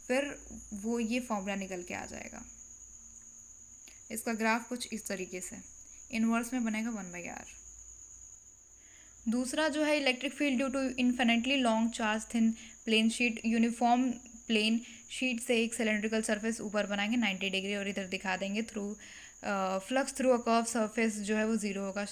फिर वो ये फॉर्मूला निकल के आ जाएगा। इसका ग्राफ कुछ इस तरीके से इनवर्स में बनेगा 1/r। दूसरा जो है electric field due to infinitely long charge thin plane sheet, uniform plane sheet से एक सिलेंड्रिकल सरफेस ऊपर बनाएंगे 90 डिग्री और इधर दिखा देंगे through flux through a curve surface जो है वो जीरो होगा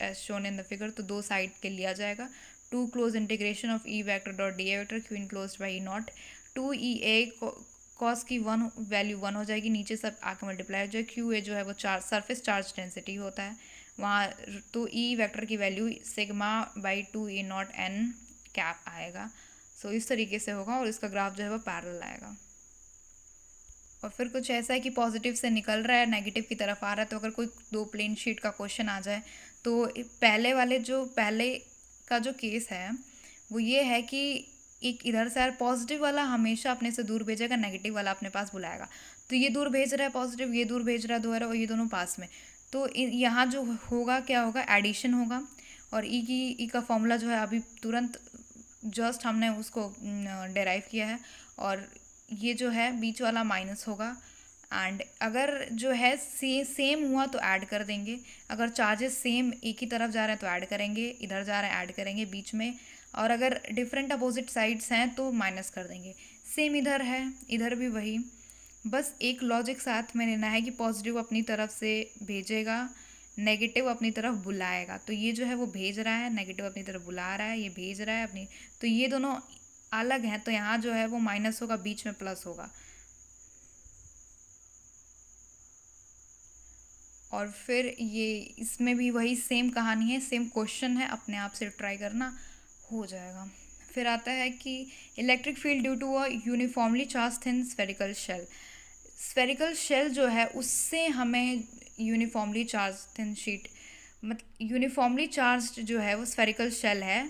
as shown in the figure. तो दो साइड के लिया जाएगा। To close integration of E vector dot D A vector Q enclose by E naught. To E A cos की वन वैल्यू 1 हो जाएगी, नीचे सब आके मल्टीप्लाई हो जाएगा। क्यू ए जो है वो चार्ज सरफेस चार्ज डेंसिटी होता है वहाँ, तो ई वेक्टर की value sigma by 2 A not an cap आएगा। सो इस तरीके से होगा और इसका ग्राफ जो है वो पैरेलल आएगा। और फिर कुछ ऐसा है कि पॉजिटिव से निकल रहा है नेगेटिव की तरफ आ रहा है। तो अगर कोई दो प्लेन शीट का क्वेश्चन आ जाए तो पहले का जो केस है वो ये है कि एक इधर से पॉजिटिव वाला हमेशा अपने से दूर भेजेगा, नेगेटिव वाला अपने पास बुलाएगा। तो ये दूर भेज रहा है पॉजिटिव, ये दूर भेज रहा है दोबारा, और ये दोनों पास में। तो यहाँ जो होगा क्या होगा, एडिशन होगा। और ई का फॉर्मूला जो है अभी तुरंत जस्ट हमने उसको डेराइव किया है। और ये जो है बीच वाला माइनस होगा। एंड अगर जो है सेम हुआ तो ऐड कर देंगे। अगर चार्जेस सेम एक ही तरफ जा रहे हैं तो ऐड करेंगे, इधर जा रहे हैं ऐड करेंगे बीच में। और अगर डिफरेंट अपोजिट साइड्स हैं तो माइनस कर देंगे। सेम इधर है, इधर भी वही, बस एक लॉजिक साथ में लेना है कि पॉजिटिव अपनी तरफ से भेजेगा, नेगेटिव अपनी तरफ बुलाएगा। तो ये जो है वो भेज रहा है, नेगेटिव अपनी तरफ बुला रहा है, ये भेज रहा है अपनी। तो ये दोनों अलग हैं, तो यहाँ जो है वो माइनस होगा, बीच में प्लस होगा। और फिर ये इसमें भी वही सेम कहानी है, सेम क्वेश्चन है, अपने आप से ट्राई करना, हो जाएगा। फिर आता है कि electric field due to a uniformly charge thin spherical shell. Spherical shell जो है उससे हमें यूनिफॉर्मली चार्ज थिन शीट, मतलब यूनिफॉर्मली चार्ज जो है वो स्फेरिकल शेल है,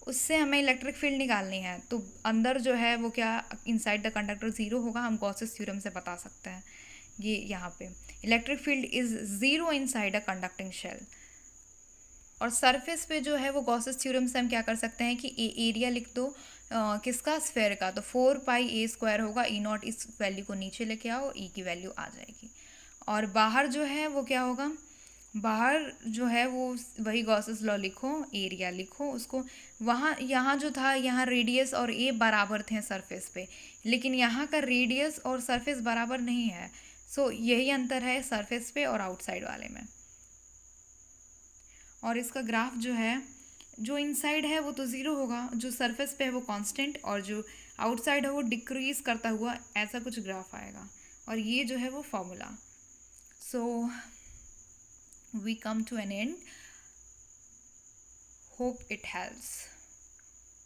उससे हमें इलेक्ट्रिक फील्ड निकालनी है। तो अंदर जो है वो क्या, इनसाइड द कंडक्टर ज़ीरो होगा, हम गॉसेस थ्योरम से बता सकते हैं। ये यहाँ पे electric field is zero inside a conducting shell. और सरफेस पे जो है वो गॉसेस थ्योरम से हम क्या कर सकते हैं कि एरिया लिख दो किसका, स्फेयर का। तो 4πa² होगा, ई नॉट इस वैल्यू को नीचे लेके आओ, ई की वैल्यू आ जाएगी। और बाहर जो है वो क्या होगा, बाहर जो है वो वही गॉसेस लॉ लिखो, एरिया लिखो उसको। वहाँ यहाँ जो था, यहाँ रेडियस और ए बराबर थे सरफेस पे, लेकिन यहाँ का रेडियस और सरफेस बराबर नहीं है। सो यही अंतर है सरफेस पे और आउटसाइड वाले में। और इसका ग्राफ जो है, जो इनसाइड है वो तो ज़ीरो होगा, जो सरफेस पे है वो कांस्टेंट, और जो आउटसाइड है वो डिक्रीज करता हुआ ऐसा कुछ ग्राफ आएगा। और ये जो है वो formula. So we come to an end, hope it helps.